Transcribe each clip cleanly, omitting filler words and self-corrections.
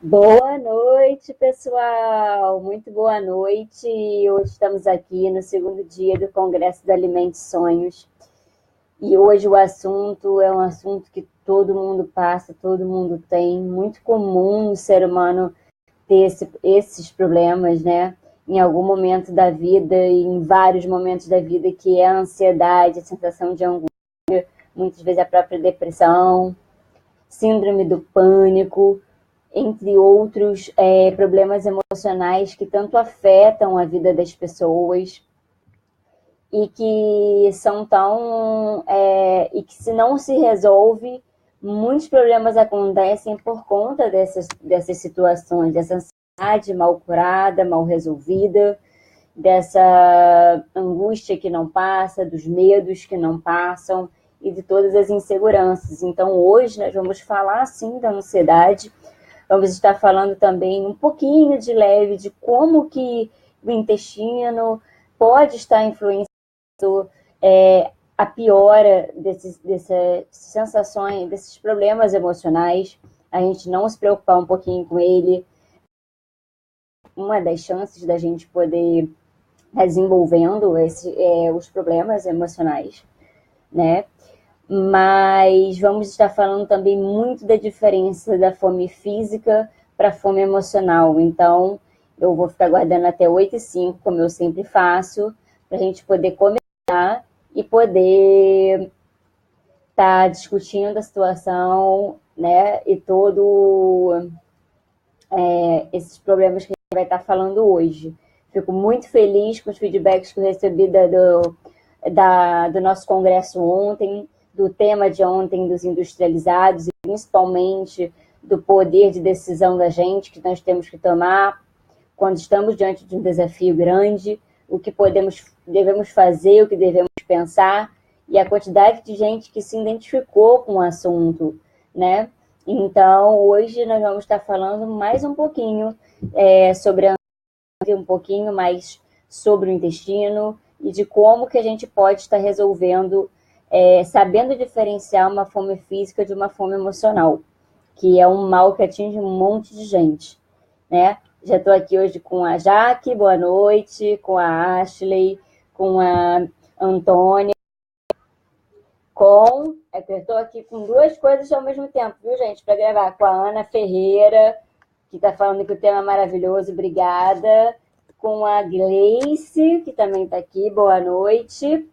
Boa noite, pessoal. Muito boa noite. Hoje estamos aqui no segundo dia do Congresso da Alimente Sonhos. E hoje o assunto é um assunto que todo mundo passa, todo mundo tem. Muito comum o ser humano ter esses problemas, né? Em algum momento da vida, e em vários momentos da vida, que é a ansiedade, a sensação de angústia, muitas vezes a própria depressão, síndrome do pânico, entre outros problemas emocionais que tanto afetam a vida das pessoas e que são tão e que se não se resolve, muitos problemas acontecem por conta dessas situações, dessa ansiedade mal curada, mal resolvida, dessa angústia que não passa, dos medos que não passam e de todas as inseguranças. Então hoje nós vamos falar sim da ansiedade. Vamos estar falando também um pouquinho de leve de como que o intestino pode estar influenciando a piora dessas sensações, desses problemas emocionais. A gente não se preocupar um pouquinho com ele. Uma das chances da gente poder estar desenvolvendo os problemas emocionais, né? Mas vamos estar falando também muito da diferença da fome física para a fome emocional. Então, eu vou ficar aguardando até 8h05, como eu sempre faço, para a gente poder começar e poder estar discutindo a situação, né? E todo esses problemas que a gente vai estar falando hoje. Fico muito feliz com os feedbacks que eu recebi do nosso congresso ontem, do tema de ontem dos industrializados e principalmente do poder de decisão da gente que nós temos que tomar quando estamos diante de um desafio grande, o que devemos fazer, o que devemos pensar e a quantidade de gente que se identificou com o assunto, né? Então, hoje nós vamos estar falando mais um pouquinho sobre a um pouquinho mais sobre o intestino e de como que a gente pode estar resolvendo, sabendo diferenciar uma fome física de uma fome emocional, que é um mal que atinge um monte de gente, né? Já estou aqui hoje com a Jaque, boa noite, com a Ashley, com a Antônia, eu estou aqui com duas coisas ao mesmo tempo, viu, gente, para gravar, com a Ana Ferreira, que está falando que o tema é maravilhoso, obrigada, com a Gleice, que também está aqui, boa noite,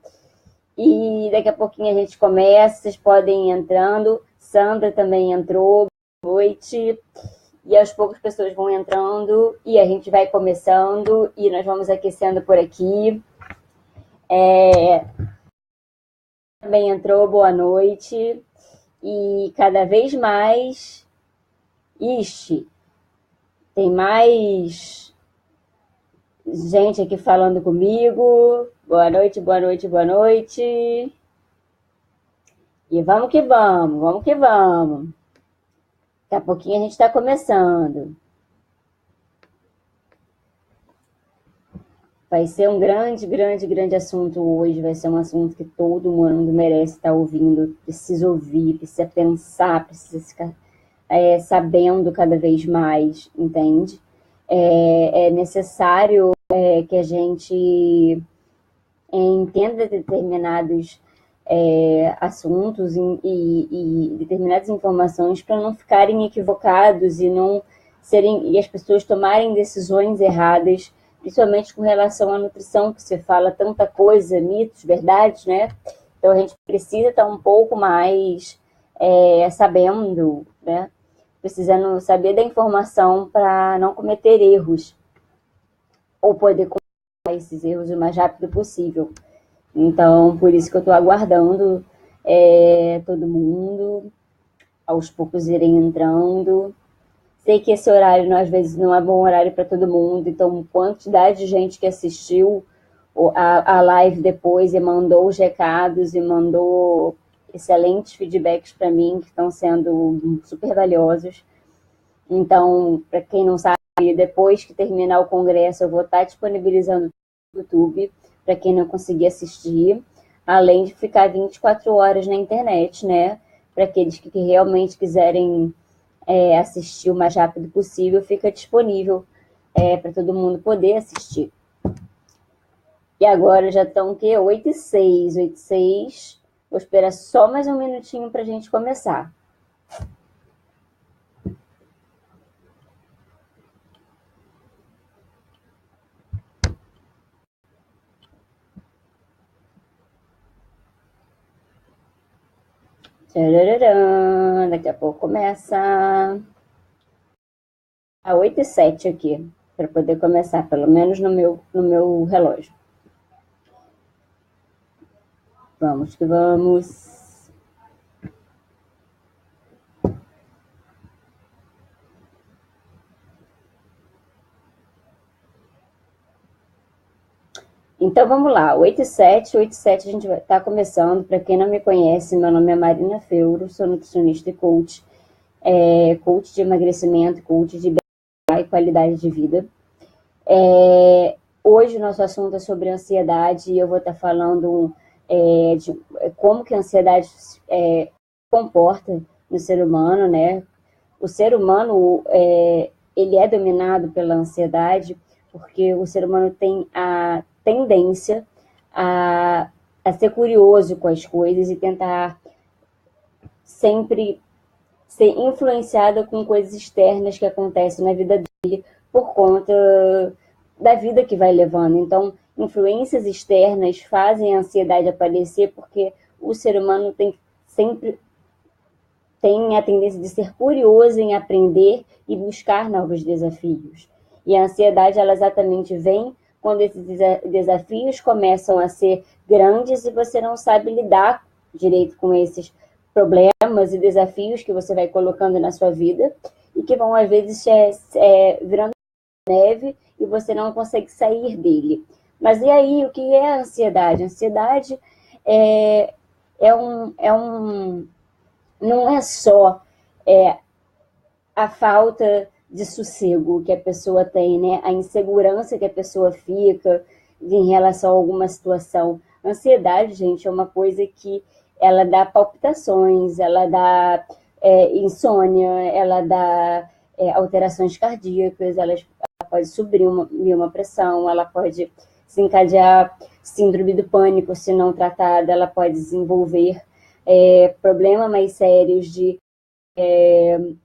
e daqui a pouquinho a gente começa, vocês podem ir entrando, Sandra também entrou, boa noite, e aos poucos as pessoas vão entrando, e a gente vai começando, e nós vamos aquecendo por aqui. Também entrou, boa noite, e cada vez mais, tem mais gente aqui falando comigo. Boa noite, boa noite, boa noite. E vamos que vamos, vamos que vamos. Daqui a pouquinho a gente está começando. Vai ser um grande, grande, grande assunto hoje. Vai ser um assunto que todo mundo merece estar ouvindo. Precisa ouvir, precisa pensar, precisa ficar sabendo cada vez mais, entende? É necessário que a gente entenda determinados assuntos e determinadas informações para não ficarem equivocados e as pessoas tomarem decisões erradas, principalmente com relação à nutrição, que se fala tanta coisa, mitos, verdades, né? Então a gente precisa estar um pouco mais sabendo, né? Precisando saber da informação para não cometer erros ou poder cometer esses erros o mais rápido possível. Então, por isso que eu estou aguardando todo mundo, aos poucos irem entrando. Sei que esse horário, às vezes, não é bom horário para todo mundo, então, quantidade de gente que assistiu a live depois e mandou os recados e mandou excelentes feedbacks para mim, que estão sendo super valiosos. Então, para quem não sabe, depois que terminar o congresso, eu vou estar disponibilizando no YouTube, para quem não conseguir assistir, além de ficar 24 horas na internet, né? Para aqueles que realmente quiserem assistir o mais rápido possível, fica disponível para todo mundo poder assistir. E agora já estão o quê? 8h06, 8h06. Vou esperar só mais um minutinho para a gente começar. Tcharam, daqui a pouco começa. A 8h07 aqui, para poder começar, pelo menos no meu relógio. Vamos que vamos. Então vamos lá, 8h07, 8h07 a gente vai estar começando. Para quem não me conhece, meu nome é Marina Feuro, sou nutricionista e coach, coach de emagrecimento, coach de bem-estar e qualidade de vida. Hoje o nosso assunto é sobre ansiedade e eu vou estar falando de como que a ansiedade comporta no ser humano, né? O ser humano, ele é dominado pela ansiedade porque o ser humano tem a tendência a ser curioso com as coisas e tentar sempre ser influenciado com coisas externas que acontecem na vida dele por conta da vida que vai levando. Então, influências externas fazem a ansiedade aparecer porque o ser humano sempre tem a tendência de ser curioso em aprender e buscar novos desafios. E a ansiedade, ela exatamente vem quando esses desafios começam a ser grandes e você não sabe lidar direito com esses problemas e desafios que você vai colocando na sua vida e que vão, às vezes, virando neve e você não consegue sair dele. Mas e aí, o que é a ansiedade? A ansiedade não é só a falta de sossego que a pessoa tem, né? A insegurança que a pessoa fica em relação a alguma situação. A ansiedade, gente, é uma coisa que ela dá palpitações, ela dá insônia, ela dá alterações cardíacas, ela pode subir uma pressão, ela pode desencadear síndrome do pânico se não tratada, ela pode desenvolver problemas mais sérios de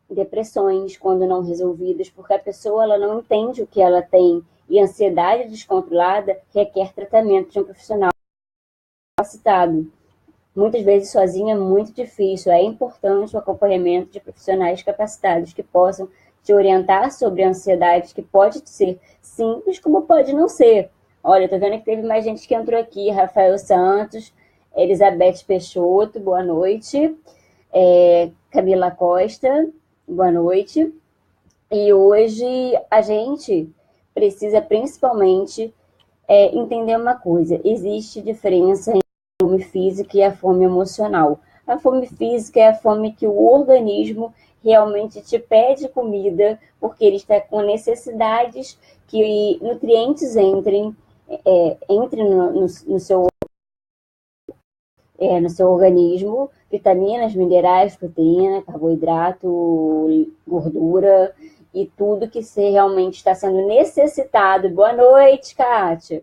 depressões quando não resolvidas, porque a pessoa ela não entende o que ela tem e a ansiedade descontrolada requer tratamento de um profissional capacitado. Muitas vezes sozinho é muito difícil, é importante o acompanhamento de profissionais capacitados que possam te orientar sobre a ansiedade, que pode ser simples como pode não ser. Olha, tô vendo que teve mais gente que entrou aqui, Rafael Santos, Elizabeth Peixoto, boa noite. Camila Costa, boa noite. E hoje a gente precisa principalmente entender uma coisa: existe diferença entre a fome física e a fome emocional. A fome física é a fome que o organismo realmente te pede comida, porque ele está com necessidades que nutrientes entrem no seu organismo, vitaminas, minerais, proteína, carboidrato, gordura e tudo que realmente está sendo necessitado. Boa noite, Kátia.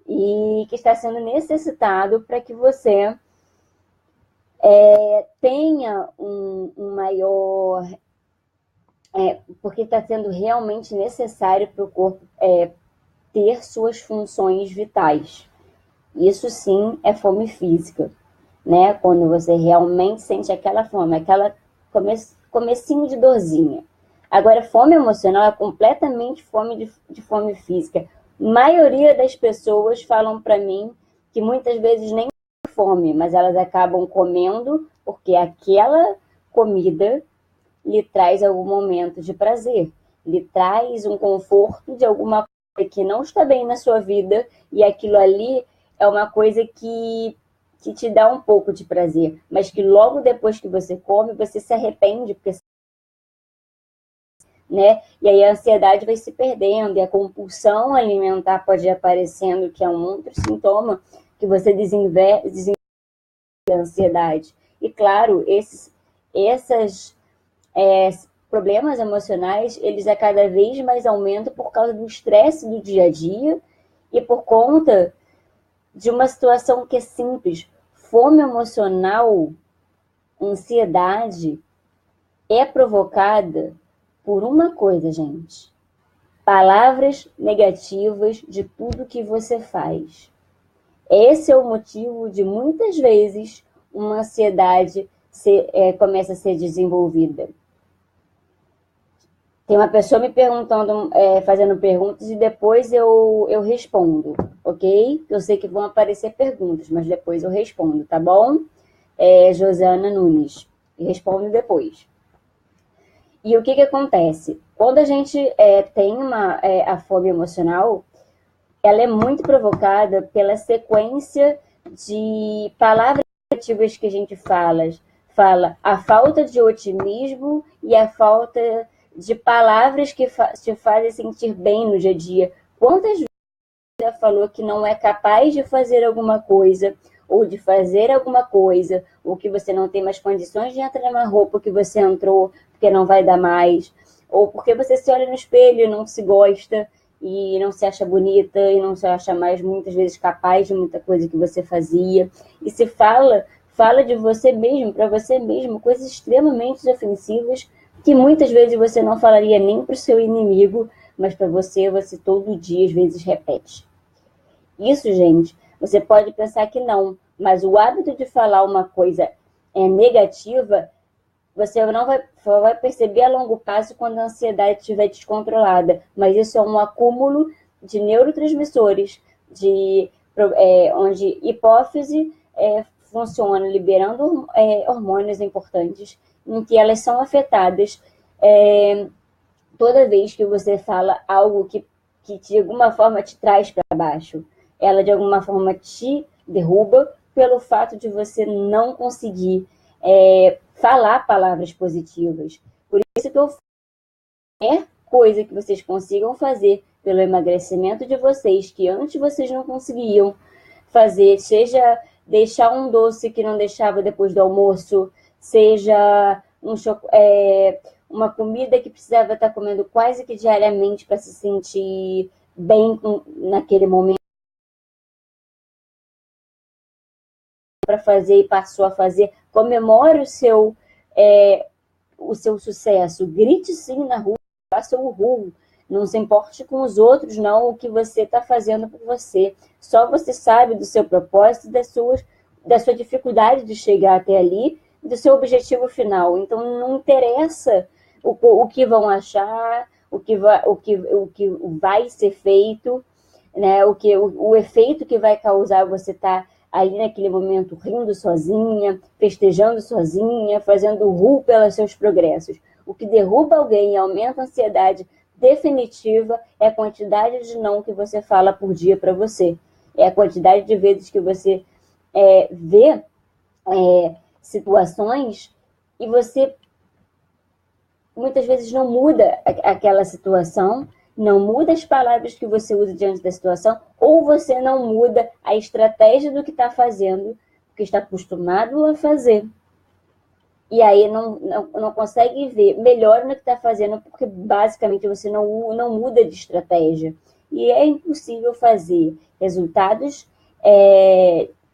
E que está sendo necessitado para que você tenha um maior... porque está sendo realmente necessário para o corpo ter suas funções vitais. Isso sim é fome física, né? Quando você realmente sente aquela fome, aquela comecinho de dorzinha. Agora, fome emocional é completamente fome de fome física. A maioria das pessoas falam para mim que muitas vezes nem tem fome, mas elas acabam comendo porque aquela comida lhe traz algum momento de prazer, lhe traz um conforto de alguma coisa que não está bem na sua vida e aquilo ali é uma coisa que te dá um pouco de prazer, mas que logo depois que você come, você se arrepende, porque, né? E aí a ansiedade vai se perdendo, e a compulsão alimentar pode ir aparecendo, que é um outro sintoma que você desenvolve a ansiedade. E claro, essas problemas emocionais, eles a cada vez mais aumentam por causa do estresse do dia a dia e por conta de uma situação que é simples. Fome emocional, ansiedade, é provocada por uma coisa, gente. Palavras negativas de tudo que você faz. Esse é o motivo de, muitas vezes, uma ansiedade começa a ser desenvolvida. Tem uma pessoa me perguntando, fazendo perguntas, e depois eu respondo, ok? Eu sei que vão aparecer perguntas, mas depois eu respondo, tá bom? Josana Nunes. Respondo depois. E o que acontece? Quando a gente tem a fome emocional, ela é muito provocada pela sequência de palavras negativas que a gente fala a falta de otimismo e a falta de palavras que te fazem sentir bem no dia a dia. Quantas vezes você já falou que não é capaz de fazer alguma coisa, ou de fazer alguma coisa, ou que você não tem mais condições de entrar numa roupa que você entrou, porque não vai dar mais, ou porque você se olha no espelho e não se gosta, e não se acha bonita, e não se acha mais, muitas vezes, capaz de muita coisa que você fazia. E se fala de você mesmo, para você mesmo, coisas extremamente ofensivas, que muitas vezes você não falaria nem para o seu inimigo, mas para você todo dia, às vezes, repete. Isso, gente, você pode pensar que não, mas o hábito de falar uma coisa negativa, você não vai perceber a longo prazo quando a ansiedade estiver descontrolada, mas isso é um acúmulo de neurotransmissores, onde hipófise funciona liberando hormônios importantes, em que elas são afetadas toda vez que você fala algo que de alguma forma te traz para baixo. Ela de alguma forma te derruba pelo fato de você não conseguir falar palavras positivas. Por isso que eu falo, coisa que vocês consigam fazer pelo emagrecimento de vocês, que antes vocês não conseguiam fazer, seja deixar um doce que não deixava depois do almoço, seja uma comida que precisava estar comendo quase que diariamente para se sentir bem naquele momento, para fazer e passou a fazer. Comemore o seu sucesso, grite sim na rua, faça o uhul, não se importe com os outros, não, o que você está fazendo por você. Só você sabe do seu propósito, da sua dificuldade de chegar até ali, do seu objetivo final. Então não interessa o que vão achar, o que vai ser feito, né? O efeito que vai causar você estar ali naquele momento rindo sozinha, festejando sozinha, fazendo uhul pelos seus progressos. O que derruba alguém e aumenta a ansiedade definitiva é a quantidade de não que você fala por dia para você. É a quantidade de vezes que você vê situações e você muitas vezes não muda aquela situação, não muda as palavras que você usa diante da situação, ou você não muda a estratégia do que está fazendo, o que está acostumado a fazer. E aí não consegue ver melhor no que está fazendo, porque basicamente você não muda de estratégia. E é impossível fazer resultados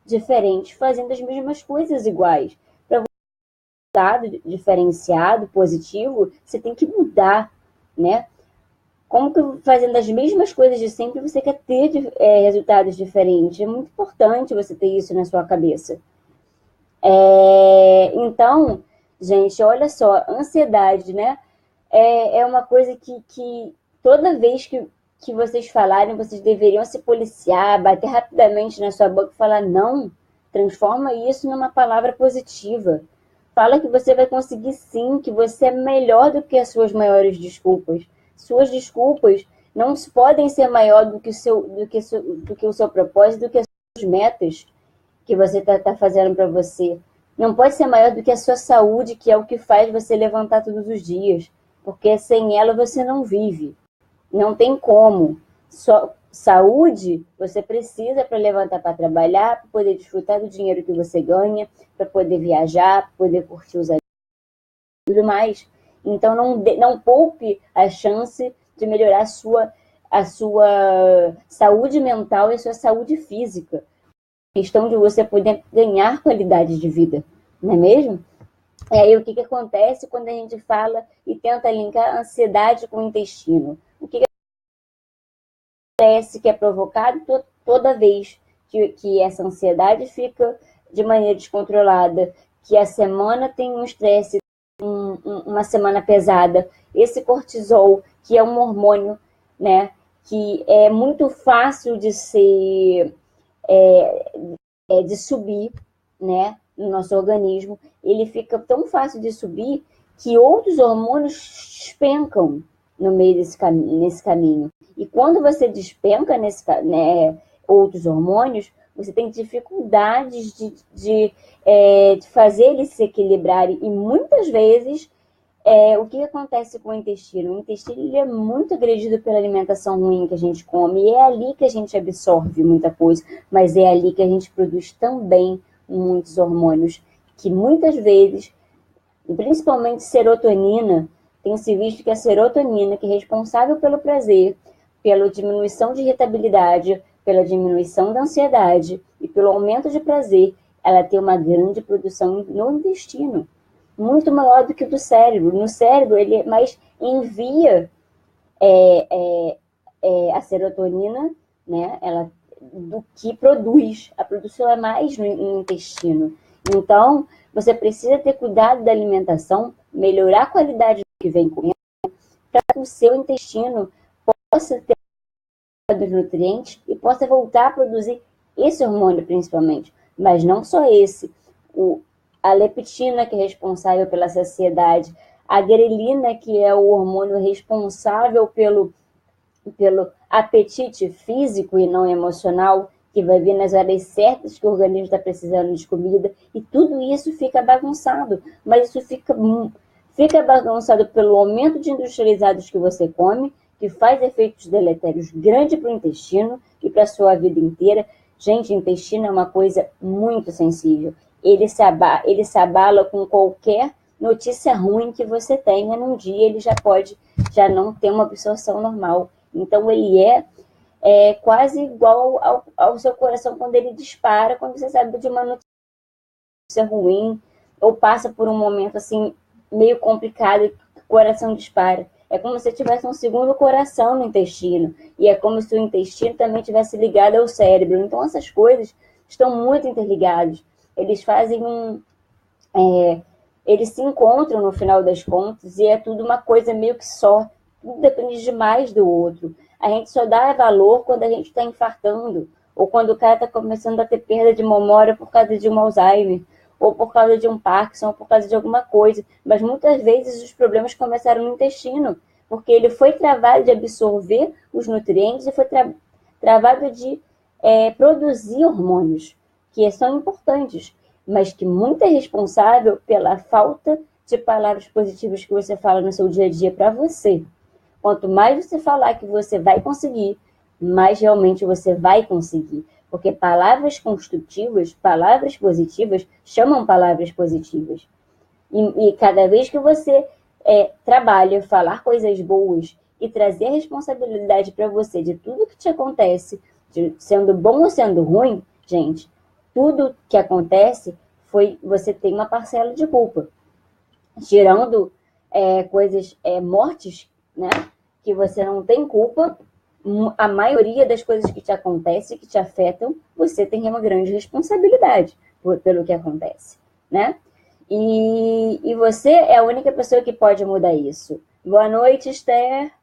diferentes fazendo as mesmas coisas iguais. Para resultado diferenciado, positivo, você tem que mudar, né? Como que fazendo as mesmas coisas de sempre você quer ter resultados diferentes? É muito importante você ter isso na sua cabeça. Então, gente, olha só, ansiedade, né? É uma coisa que toda vez que vocês falarem, vocês deveriam se policiar, bater rapidamente na sua boca e falar não, transforma isso numa palavra positiva. Fala que você vai conseguir sim, que você é melhor do que as suas maiores desculpas. Suas desculpas não podem ser maior do que o seu propósito, do que as suas metas que você está fazendo para você. Não pode ser maior do que a sua saúde, que é o que faz você levantar todos os dias. Porque sem ela você não vive. Não tem como. Só saúde você precisa para levantar para trabalhar, para poder desfrutar do dinheiro que você ganha, para poder viajar, para poder curtir os amigos e tudo mais. Então, não poupe a chance de melhorar a sua saúde mental e a sua saúde física. A questão de você poder ganhar qualidade de vida, não é mesmo? E aí, o que acontece quando a gente fala e tenta linkar a ansiedade com o intestino? O que acontece que é provocado toda vez que essa ansiedade fica de maneira descontrolada, que a semana tem um estresse, uma semana pesada, esse cortisol, que é um hormônio, né, que é muito fácil de ser, de subir, né, no nosso organismo, ele fica tão fácil de subir que outros hormônios despencam no meio nesse caminho. E quando você despenca outros hormônios, você tem dificuldades de fazer eles se equilibrarem. E muitas vezes, o que acontece com o intestino? O intestino ele é muito agredido pela alimentação ruim que a gente come. E é ali que a gente absorve muita coisa, mas é ali que a gente produz também muitos hormônios, que muitas vezes, principalmente serotonina, tem se visto que a serotonina, que é responsável pelo prazer, pela diminuição de irritabilidade, pela diminuição da ansiedade e pelo aumento de prazer, ela tem uma grande produção no intestino, muito maior do que do cérebro. No cérebro, ele mais envia a serotonina, né, do que produz. A produção é mais no intestino. Então, você precisa ter cuidado da alimentação, melhorar a qualidade do que vem comendo, para que o seu intestino possa ter os nutrientes e possa voltar a produzir esse hormônio principalmente. Mas não só esse. A leptina, que é responsável pela saciedade, a grelina, que é o hormônio responsável pelo apetite físico e não emocional, que vai vir nas horas certas que o organismo está precisando de comida, e tudo isso fica bagunçado. Mas isso fica bagunçado pelo aumento de industrializados que você come, que faz efeitos deletérios grandes para o intestino e para a sua vida inteira. Gente, o intestino é uma coisa muito sensível. Ele se abala com qualquer notícia ruim que você tenha num dia, ele já não ter uma absorção normal. Então, ele é quase igual ao seu coração quando ele dispara, quando você sabe de uma notícia ruim, ou passa por um momento assim meio complicado, o coração dispara. É como se tivesse um segundo coração no intestino, e é como se o intestino também tivesse ligado ao cérebro. Então, essas coisas estão muito interligadas. Eles fazem eles se encontram no final das contas, e é tudo uma coisa meio que só. Tudo depende demais do outro. A gente só dá valor quando a gente está infartando, ou quando o cara está começando a ter perda de memória por causa de um Alzheimer, ou por causa de um Parkinson, ou por causa de alguma coisa. Mas muitas vezes os problemas começaram no intestino, porque ele foi travado de absorver os nutrientes e foi travado de produzir hormônios, que são importantes, mas que muito é responsável pela falta de palavras positivas que você fala no seu dia a dia para você. Quanto mais você falar que você vai conseguir, mais realmente você vai conseguir. Porque palavras construtivas, palavras positivas, chamam palavras positivas. E cada vez que você trabalha, falar coisas boas e trazer a responsabilidade para você de tudo que te acontece, sendo bom ou sendo ruim, gente, tudo que acontece você tem uma parcela de culpa. Tirando coisas, mortes, né, que você não tem culpa, a maioria das coisas que te acontecem, que te afetam, você tem uma grande responsabilidade pelo que acontece, né? E você é a única pessoa que pode mudar isso. Boa noite, Esther.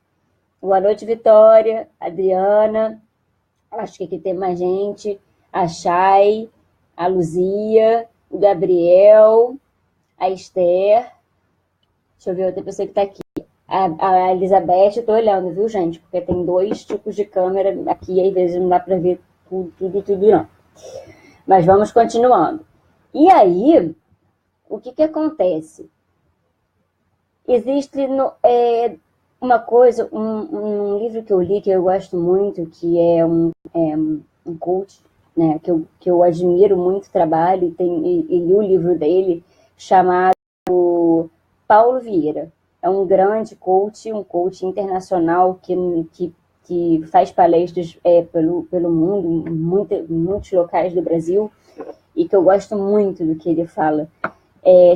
Boa noite, Vitória, Adriana. Acho que aqui tem mais gente. A Chay, a Luzia, o Gabriel, a Esther. Deixa eu ver outra pessoa que está aqui. A Elizabeth, eu tô olhando, viu, gente? Porque tem 2 tipos de câmera aqui, e às vezes não dá para ver tudo, não. Mas vamos continuando. E aí, o que acontece? Existe uma coisa, um livro que eu li, que eu gosto muito, que é um coach, né, que eu admiro muito o trabalho, e li o livro dele, chamado Paulo Vieira. é um grande coach, um coach internacional que faz palestras pelo mundo, muitos locais do Brasil, e que eu gosto muito do que ele fala.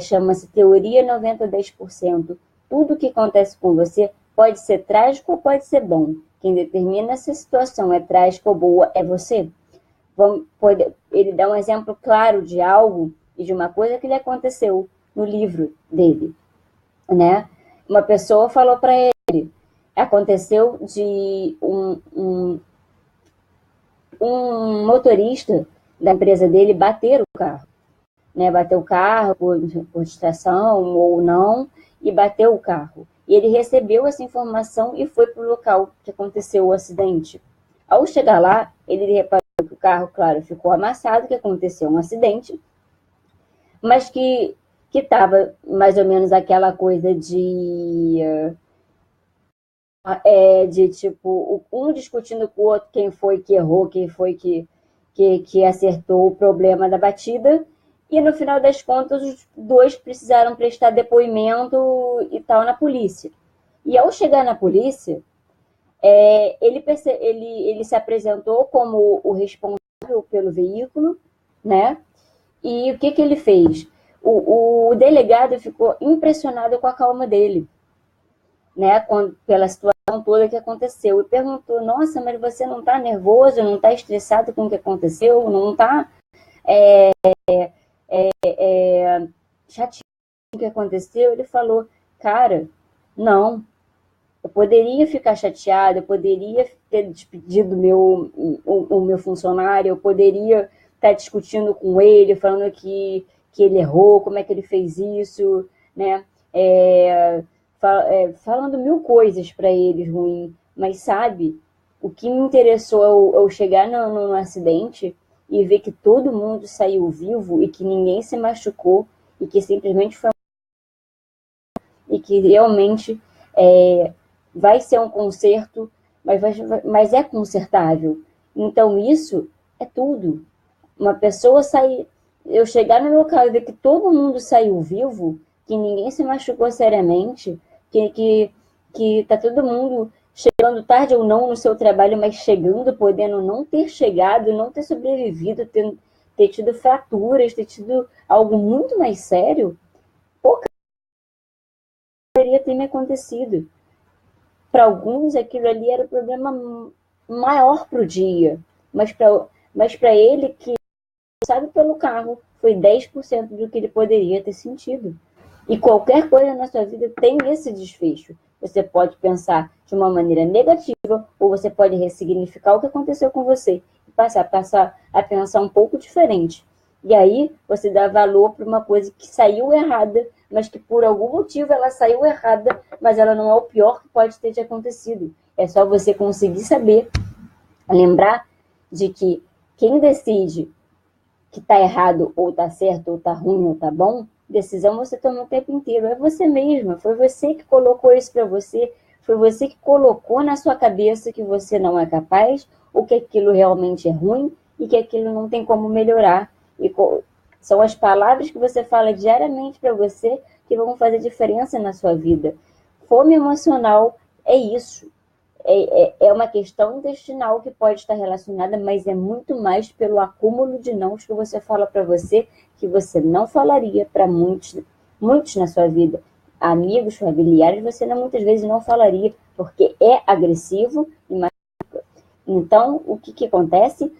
Chama-se Teoria 90-10%. Tudo que acontece com você pode ser trágico ou pode ser bom. Quem determina se a situação é trágica ou boa é você. Ele dá um exemplo claro de algo e de uma coisa que lhe aconteceu no livro dele, né? Uma pessoa falou para ele, aconteceu de um motorista da empresa dele bater o carro, né? Bater o carro por distração ou não, e bateu o carro. E ele recebeu essa informação e foi para o local que aconteceu o acidente. Ao chegar lá, ele reparou que o carro, claro, ficou amassado, que aconteceu um acidente, mas que estava mais ou menos aquela coisa de tipo, um discutindo com o outro quem foi que errou, quem foi que acertou o problema da batida, e no final das contas os dois precisaram prestar depoimento e tal na polícia. E ao chegar na polícia, ele se apresentou como o responsável pelo veículo, né? E o que ele fez? O delegado ficou impressionado com a calma dele, né? Pela situação toda que aconteceu. E perguntou, nossa, mas você não está nervoso, não está estressado com o que aconteceu, não está chateado com o que aconteceu? Ele falou, cara, não, eu poderia ficar chateado, eu poderia ter despedido o meu funcionário, eu poderia estar discutindo com ele, falando que ele errou, como é que ele fez isso, né? Falando mil coisas para eles ruim, mas sabe, o que me interessou eu chegar no acidente e ver que todo mundo saiu vivo e que ninguém se machucou e que simplesmente foi e que realmente vai ser um conserto, mas é consertável. Então isso é tudo. Uma pessoa sair, eu chegar no local e ver que todo mundo saiu vivo, que ninguém se machucou seriamente, que tá todo mundo chegando tarde ou não no seu trabalho, mas chegando, podendo não ter chegado, não ter sobrevivido, ter tido fraturas, ter tido algo muito mais sério, poderia ter me acontecido. Para alguns, aquilo ali era o problema maior para o dia, mas para ele, que sabe pelo carro, foi 10% do que ele poderia ter sentido. E qualquer coisa na sua vida tem esse desfecho. Você pode pensar de uma maneira negativa, ou você pode ressignificar o que aconteceu com você e passar a pensar um pouco diferente. E aí você dá valor para uma coisa que saiu errada, mas que por algum motivo ela saiu errada, mas ela não é o pior que pode ter te acontecido. É só você conseguir saber, lembrar de que quem decide que tá errado, ou tá certo, ou tá ruim, ou tá bom, decisão você toma o tempo inteiro. É você mesma, foi você que colocou isso para você, foi você que colocou na sua cabeça que você não é capaz, ou que aquilo realmente é ruim, e que aquilo não tem como melhorar. E são as palavras que você fala diariamente para você que vão fazer diferença na sua vida. Fome emocional é isso. É uma questão intestinal que pode estar relacionada, mas é muito mais pelo acúmulo de nãos que você fala para você, que você não falaria para muitos na sua vida. Amigos, familiares, você muitas vezes não falaria, porque é agressivo e machuca. Então, o que acontece?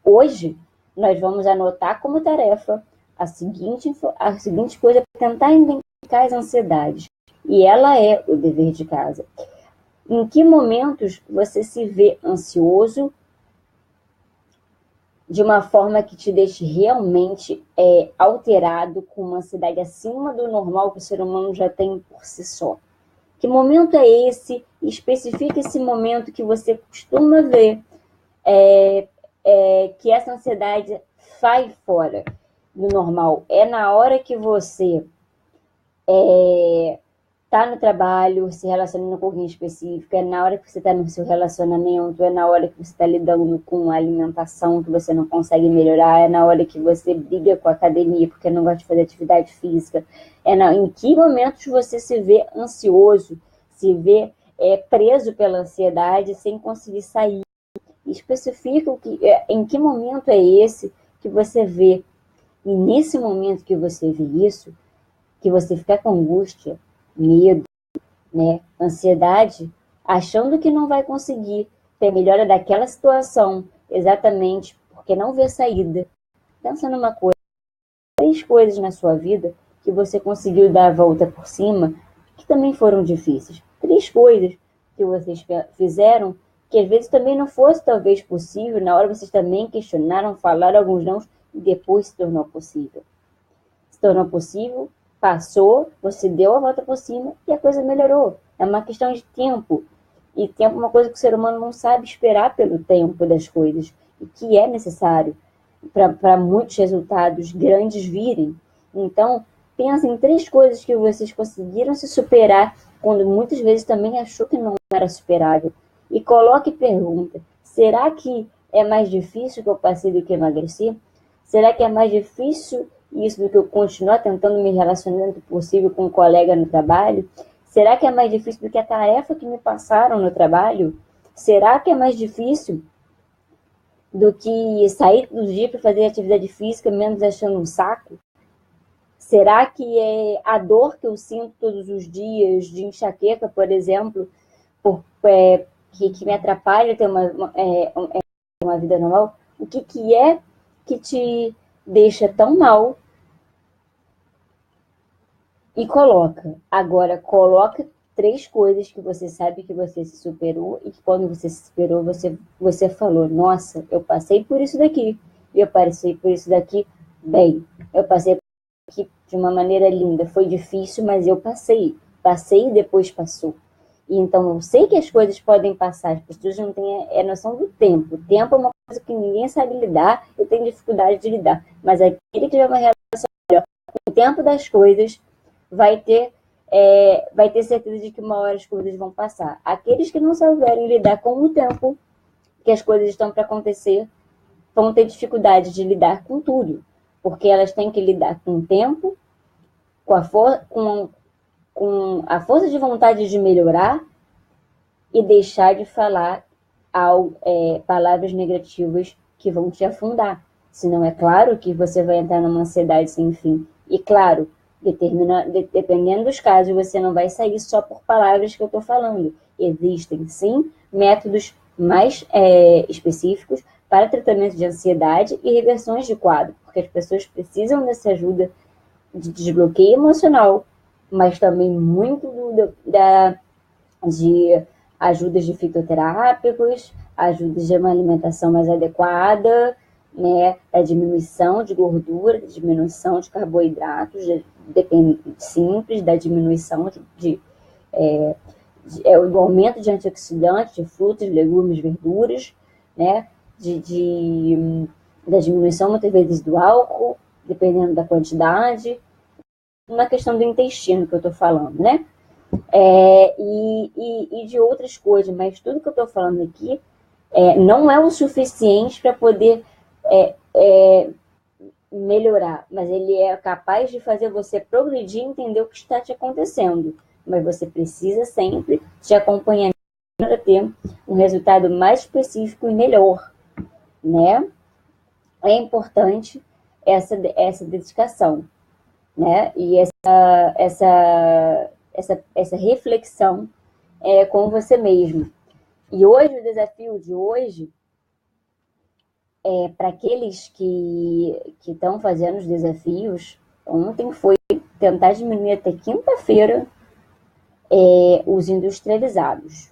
Hoje, nós vamos anotar como tarefa a seguinte coisa para tentar identificar as ansiedades. E ela é o dever de casa. Em que momentos você se vê ansioso de uma forma que te deixe realmente alterado, com uma ansiedade acima do normal que o ser humano já tem por si só? Que momento é esse? Especifique esse momento que você costuma ver que essa ansiedade sai fora do normal. É na hora que você tá no trabalho, se relacionando com alguém específico, é na hora que você está no seu relacionamento, é na hora que você está lidando com a alimentação que você não consegue melhorar, é na hora que você briga com a academia porque não gosta de fazer atividade física, em que momentos você se vê ansioso, se vê preso pela ansiedade sem conseguir sair. Especifica em que momento é esse que você vê. E nesse momento que você vê isso, que você fica com angústia, medo, né, ansiedade, achando que não vai conseguir ter melhora daquela situação, exatamente porque não vê saída. Pensa numa coisa, 3 coisas na sua vida que você conseguiu dar a volta por cima, que também foram difíceis. 3 coisas que vocês fizeram, que às vezes também não fosse talvez possível, na hora vocês também questionaram, falaram alguns não, e depois se tornou possível. Se tornou possível, passou, você deu a volta por cima e a coisa melhorou. É uma questão de tempo. E tempo é uma coisa que o ser humano não sabe esperar pelo tempo das coisas, e que é necessário para muitos resultados grandes virem. Então, pensa em 3 coisas que vocês conseguiram se superar, quando muitas vezes também achou que não era superável. E coloque pergunta: será que é mais difícil que eu passei do que emagrecer? Será que é mais difícil isso do que eu continuar tentando me relacionar o possível com um colega no trabalho? Será que é mais difícil do que a tarefa que me passaram no trabalho? Será que é mais difícil do que sair do dia para fazer atividade física, menos achando um saco? Será que é a dor que eu sinto todos os dias de enxaqueca, por exemplo, que me atrapalha ter uma vida normal? O que é que te deixa tão mal? E coloca 3 coisas que você sabe que você se superou e que quando você se superou, você falou: nossa, eu passei por isso daqui, eu passei por isso daqui bem, eu passei por isso daqui de uma maneira linda, foi difícil, mas eu passei e depois passou. E então eu sei que as coisas podem passar, as pessoas não têm noção do tempo. O tempo é uma coisa que ninguém sabe lidar, eu tenho dificuldade de lidar, mas aquele que tiver uma relação melhor com o tempo das coisas vai ter certeza de que uma hora as coisas vão passar. Aqueles que não souberem lidar com o tempo que as coisas estão para acontecer vão ter dificuldade de lidar com tudo, porque elas têm que lidar com o tempo, com a força de vontade de melhorar e deixar de falar palavras negativas que vão te afundar. Senão é claro que você vai entrar numa ansiedade sem fim. E claro, dependendo dos casos, você não vai sair só por palavras que eu estou falando. Existem, sim, métodos mais específicos para tratamento de ansiedade e reversões de quadro, porque as pessoas precisam dessa ajuda de desbloqueio emocional, mas também muito de ajudas de fitoterápicos, ajudas de uma alimentação mais adequada, né, da diminuição de gordura, da diminuição de carboidratos, simples, da diminuição do aumento de antioxidantes, de frutas, legumes, verduras, né, da diminuição muitas vezes do álcool, dependendo da quantidade, na questão do intestino que eu estou falando, né? E de outras coisas, mas tudo que eu estou falando aqui não é o suficiente para poder melhorar, mas ele é capaz de fazer você progredir e entender o que está te acontecendo. Mas você precisa sempre de acompanhamento para ter um resultado mais específico e melhor, né? É importante essa dedicação, né? E essa reflexão com você mesmo. E hoje, o desafio de hoje para aqueles que estão fazendo os desafios, ontem foi tentar diminuir até quinta-feira os industrializados,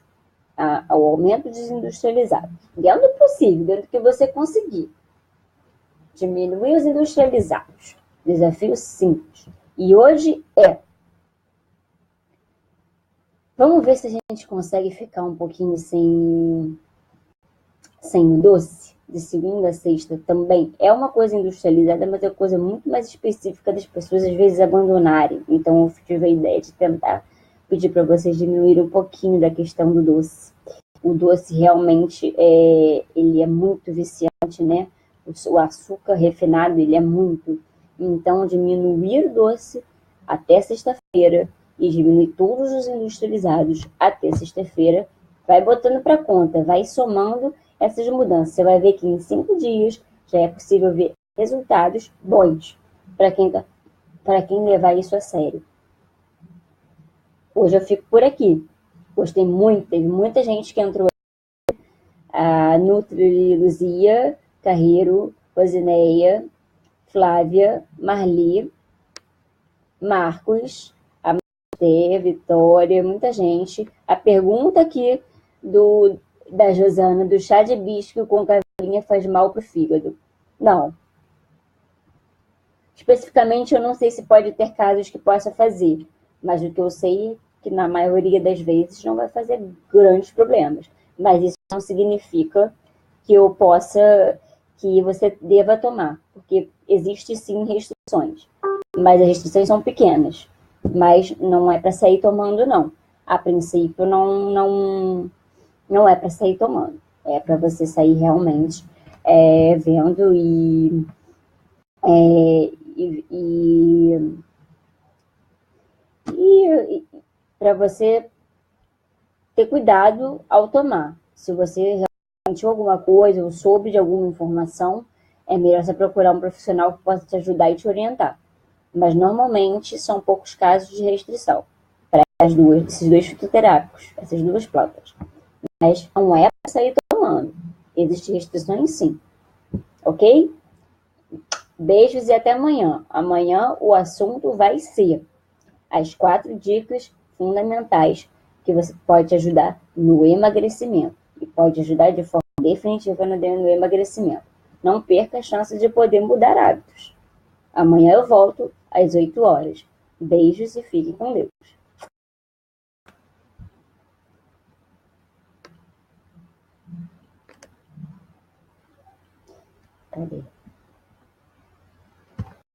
o aumento dos industrializados. Dentro do possível, dentro do que você conseguir. Diminuir os industrializados. Desafio simples. E hoje vamos ver se a gente consegue ficar um pouquinho sem o doce, de segunda a sexta também. É uma coisa industrializada, mas é uma coisa muito mais específica das pessoas às vezes abandonarem. Então eu tive a ideia de tentar pedir para vocês diminuírem um pouquinho da questão do doce. O doce realmente ele é muito viciante, né? O açúcar refinado, ele é muito. Então, diminuir o doce até sexta-feira e diminuir todos os industrializados até sexta-feira, vai botando para conta, vai somando essas mudanças. Você vai ver que em 5 dias já é possível ver resultados bons para quem levar isso a sério. Hoje eu fico por aqui. Hoje tem muita gente que entrou. A Nutri Luzia, Carreiro, Rosineia, Flávia, Marli, Marcos, a Maté, Vitória, muita gente. A pergunta aqui da Josana, do chá de hibisco com cavelinha faz mal para o fígado? Não. Especificamente, eu não sei se pode ter casos que possa fazer, mas o que eu sei é que na maioria das vezes não vai fazer grandes problemas. Mas isso não significa que que você deva tomar, porque existe sim restrições, mas as restrições são pequenas, mas não é para sair tomando não. A princípio não é para sair tomando, é para você sair realmente vendo é, e, e para você ter cuidado ao tomar. Se você sentiu alguma coisa ou soube de alguma informação, é melhor você procurar um profissional que possa te ajudar e te orientar. Mas normalmente são poucos casos de restrição para esses dois fitoterápicos, essas duas plantas. Mas não é para sair tomando. Existem restrições sim. Ok? Beijos e até amanhã. Amanhã o assunto vai ser as 4 dicas fundamentais que você pode ajudar no emagrecimento e pode ajudar de forma definitiva no emagrecimento. Não perca a chance de poder mudar hábitos. Amanhã eu volto às 8 horas. Beijos e fiquem com Deus. Cadê?